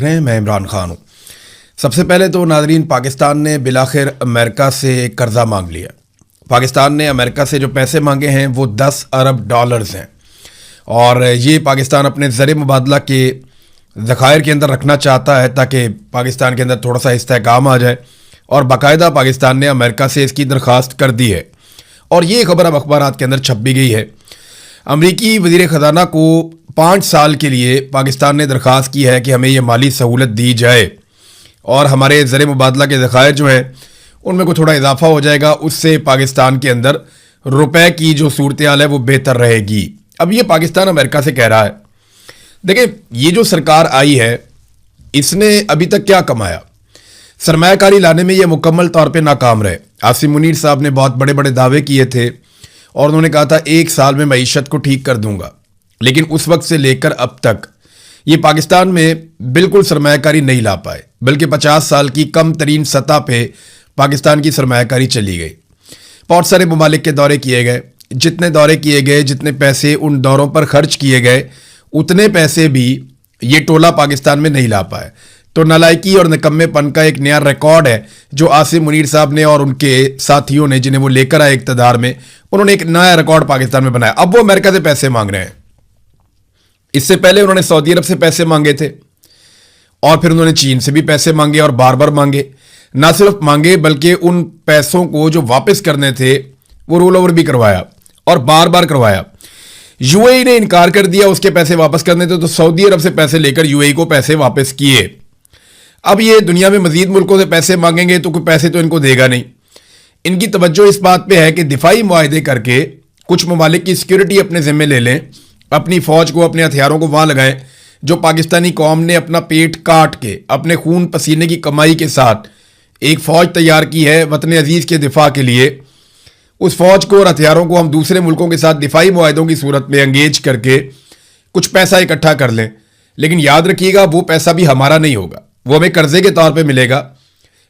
रहे हैं, मैं इमरान खान हूँ। सबसे पहले तो नाजरीन, पाकिस्तान ने बिलाखिर अमेरिका से कर्जा मांग लिया। पाकिस्तान ने अमेरिका से जो पैसे मांगे हैं वो 10 अरब डॉलर्स हैं और ये पाकिस्तान अपने ज़र मुबादला के ज़खायर के अंदर रखना चाहता है ताकि पाकिस्तान के अंदर थोड़ा सा इस्तेहकाम आ जाए। और बाकायदा पाकिस्तान ने अमेरिका से इसकी दरख्वास्त कर दी है और ये खबर अब अखबारात के अंदर छप भी गई है। अमरीकी वज़ीर ख़जाना को 5 साल के लिए पाकिस्तान ने दरख्वास्त की है कि हमें ये माली सहूलत दी जाए और हमारे ज़र मुबादला के ज़खायर जो हैं उनमें को थोड़ा इजाफा हो जाएगा, उससे पाकिस्तान के अंदर रुपए की जो सूरत हाल है वो बेहतर रहेगी। अब ये पाकिस्तान अमेरिका से कह रहा है। देखिए, ये जो सरकार आई है इसने अभी तक क्या कमाया? सरमायाकारी लाने में ये मुकम्मल तौर पे नाकाम रहे। आसिम मुनीर साहब ने बहुत बड़े बड़े दावे किए थे और उन्होंने कहा था 1 साल में मईशत को ठीक कर दूंगा, लेकिन उस वक्त से लेकर अब तक ये पाकिस्तान में बिल्कुल सरमायाकारी नहीं ला पाए, बल्कि 50 साल की कम तरीन सतह पे पाकिस्तान की सरमायाकारी चली गई। बहुत सारे ममालिक के दौरे किए गए, जितने दौरे किए गए, जितने पैसे उन दौरों पर खर्च किए गए, उतने पैसे भी ये टोला पाकिस्तान में नहीं ला पाए। तो नालायकी और निकम्मेपन का एक नया रिकॉर्ड है जो आसिम मुनीर साहब ने और उनके साथियों ने, जिन्हें वो लेकर आए इक़्तिदार में, उन्होंने एक नया रिकॉर्ड पाकिस्तान में बनाया। अब वो अमेरिका से पैसे मांग रहे हैं। इससे पहले उन्होंने सऊदी अरब से पैसे मांगे थे और फिर उन्होंने चीन से भी पैसे मांगे और बार बार मांगे। ना सिर्फ मांगे बल्कि उन पैसों को जो वापस करने थे वो रोल ओवर भी करवाया और बार बार करवाया। यूएई ने इनकार कर दिया उसके पैसे वापस करने थे, तो सऊदी अरब से पैसे लेकर यूएई को पैसे वापस किए। अब ये दुनिया में मजीद मुल्कों से पैसे मांगेंगे तो कोई पैसे तो इनको देगा नहीं। इनकी तवज्जो इस बात पे है कि दिफाई मुआहदे करके कुछ ममालिक की सिक्योरिटी अपने ज़िम्मे ले लें, अपनी फ़ौज को, अपने हथियारों को वहाँ लगाएं जो पाकिस्तानी कौम ने अपना पेट काट के, अपने खून पसीने की कमाई के साथ एक फ़ौज तैयार की है वतन अजीज़ के दिफा के लिए। उस फ़ौज को और हथियारों को हम दूसरे मुल्कों के साथ दिफाई मुआहदों की सूरत में एंगेज करके कुछ पैसा इकट्ठा कर लें, लेकिन याद रखिएगा वो पैसा भी हमारा नहीं होगा, वो हमें कर्जे के तौर पे मिलेगा।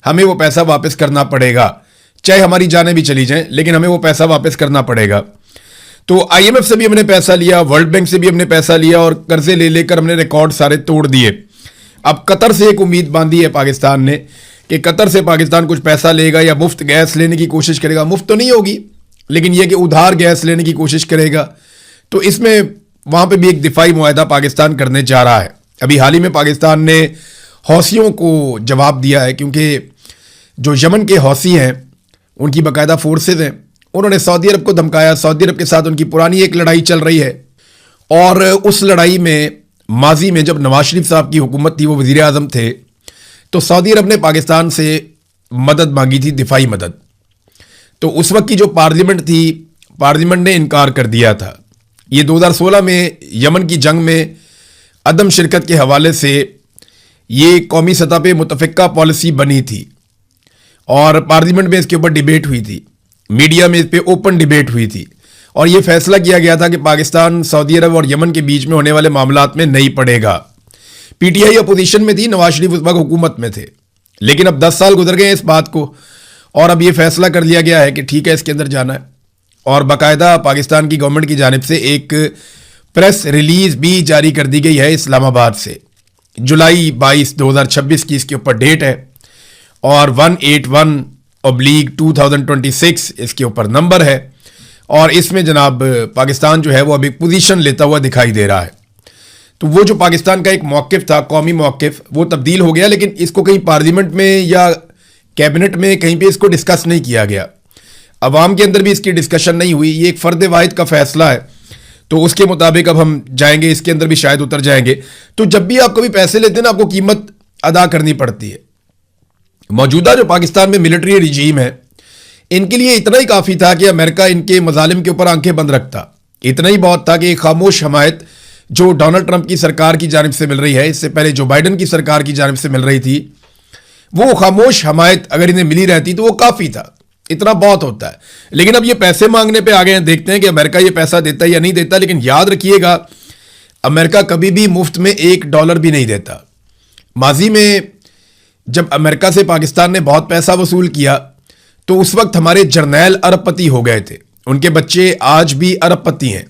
हमें वो पैसा वापस करना पड़ेगा, चाहे हमारी जानें भी चली जाएं, लेकिन हमें वो पैसा वापस करना पड़ेगा। तो IMF से भी हमने पैसा लिया, वर्ल्ड बैंक से भी हमने पैसा लिया और कर्जे ले लेकर हमने रिकॉर्ड सारे तोड़ दिए। अब कतर से एक उम्मीद बांधी है पाकिस्तान ने कि कतर से पाकिस्तान कुछ पैसा लेगा या मुफ्त गैस लेने की कोशिश करेगा। मुफ्त तो नहीं होगी, लेकिन यह कि उधार गैस लेने की कोशिश करेगा। तो इसमें वहाँ पे भी एक दिफाई मुआहदा पाकिस्तान करने जा रहा है। अभी हाल ही में पाकिस्तान ने हौसियों को जवाब दिया है, क्योंकि जो यमन के हौसी हैं उनकी बाकायदा फोर्सेज हैं, उन्होंने सऊदी अरब को धमकाया। सऊदी अरब के साथ उनकी पुरानी एक लड़ाई चल रही है और उस लड़ाई में माजी में जब नवाज शरीफ साहब की हुकूमत थी, वो वज़ीर आज़म थे, तो सऊदी अरब ने पाकिस्तान से मदद मांगी थी, दिफाई मदद। तो उस वक्त की जो पार्लियामेंट थी, पार्लियामेंट ने इनकार कर दिया था। ये 2016 में यमन की जंग में अदम शिरकत के हवाले से ये कौमी सतह पे मुतफ़िक़ा पॉलिसी बनी थी और पार्लियामेंट में इसके ऊपर डिबेट हुई थी, मीडिया में इस पर ओपन डिबेट हुई थी और ये फैसला किया गया था कि पाकिस्तान सऊदी अरब और यमन के बीच में होने वाले मामलात में नहीं पड़ेगा। PTI अपोजिशन में थी, नवाज शरीफ उस वक्त हुकूमत में थे, लेकिन अब 10 साल गुजर गए इस बात को और अब ये फैसला कर लिया गया है कि ठीक है, इसके अंदर जाना है। और बाकायदा पाकिस्तान की गवर्नमेंट की जानिब से एक प्रेस रिलीज भी जारी कर दी गई है इस्लामाबाद से। जुलाई 22, 2026 की इसके ऊपर डेट है और 181/2026 इसके ऊपर नंबर है और इसमें जनाब पाकिस्तान जो है वो अभी पोजीशन लेता हुआ दिखाई दे रहा है। तो वो जो पाकिस्तान का एक मौक़िफ़ था, कौमी मौक़िफ़, वो तब्दील हो गया, लेकिन इसको कहीं पार्लियामेंट में या कैबिनेट में कहीं पे इसको डिस्कस नहीं किया गया। अवाम के अंदर भी इसकी डिस्कशन नहीं हुई। ये एक फ़र्द वाहिद का फ़ैसला है, तो उसके मुताबिक अब हम जाएंगे, इसके अंदर भी शायद उतर जाएंगे। तो जब भी आप कभी पैसे लेते हैं ना, आपको कीमत अदा करनी पड़ती है। मौजूदा जो पाकिस्तान में मिलिट्री रिजीम है, इनके लिए इतना ही काफ़ी था कि अमेरिका इनके मजालिम के ऊपर आंखें बंद रखता। इतना ही बहुत था कि एक खामोश हमायत जो डोनाल्ड ट्रंप की सरकार की जानिब से मिल रही है, इससे पहले जो बाइडन की सरकार की जानिब से मिल रही थी, वो खामोश हमायत अगर इन्हें मिली रहती तो वो काफ़ी था। इतना बहुत होता है। लेकिन अब ये पैसे मांगने पे आ गए हैं, देखते हैं कि अमेरिका ये पैसा देता है या नहीं देता। लेकिन याद रखिएगा, अमेरिका कभी भी मुफ्त में $1 भी नहीं देता। माजी में जब अमेरिका से पाकिस्तान ने बहुत पैसा वसूल किया तो उस वक्त हमारे जर्नैल अरबपति हो गए थे, उनके बच्चे आज भी अरबपति हैं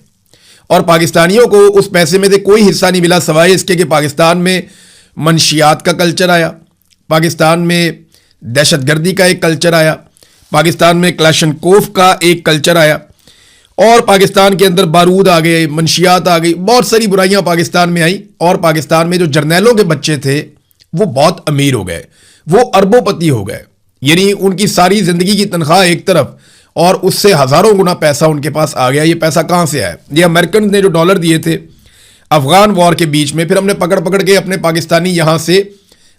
और पाकिस्तानियों को उस पैसे में से कोई हिस्सा नहीं मिला, सवाए इसके कि पाकिस्तान में मंशियात का कल्चर आया, पाकिस्तान में दहशतगर्दी का एक कल्चर आया, पाकिस्तान में क्लाशनकोफ का एक कल्चर आया, और पाकिस्तान के अंदर बारूद आ गए, मंशियात आ गई, बहुत सारी बुराइयां पाकिस्तान में आई। और पाकिस्तान में जो जर्नैलों के बच्चे थे वो बहुत अमीर हो गए, वो अरबोपति हो गए। यानी उनकी सारी जिंदगी की तनख्वाह एक तरफ और उससे हजारों गुना पैसा उनके पास आ गया। ये पैसा कहां से आया? ये अमेरिकन ने जो डॉलर दिए थे अफगान वॉर के बीच में, फिर हमने पकड़ पकड़ के अपने पाकिस्तानी यहां से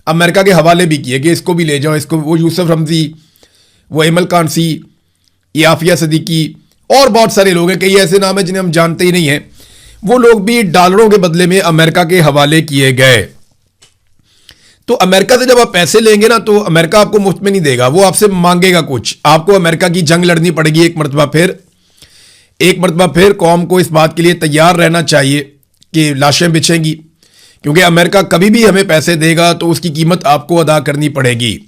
अमेरिका के हवाले भी किए कि इसको भी ले जाओ, इसको। वो यूसुफ रमजी, वो एमल कानसी, याफिया सदीकी और बहुत सारे लोग हैं, कई ऐसे नाम हैं जिन्हें हम जानते ही नहीं हैं। वो लोग भी डॉलरों के बदले में अमेरिका के हवाले किए गए। तो अमेरिका से जब आप पैसे लेंगे ना, तो अमेरिका आपको मुफ्त में नहीं देगा, वो आपसे मांगेगा कुछ। आपको अमेरिका की जंग लड़नी पड़ेगी एक मरतबा फिर कौम को इस बात के लिए तैयार रहना चाहिए कि लाशें बिछेंगी, क्योंकि अमेरिका कभी भी हमें पैसे देगा तो उसकी कीमत आपको अदा करनी पड़ेगी।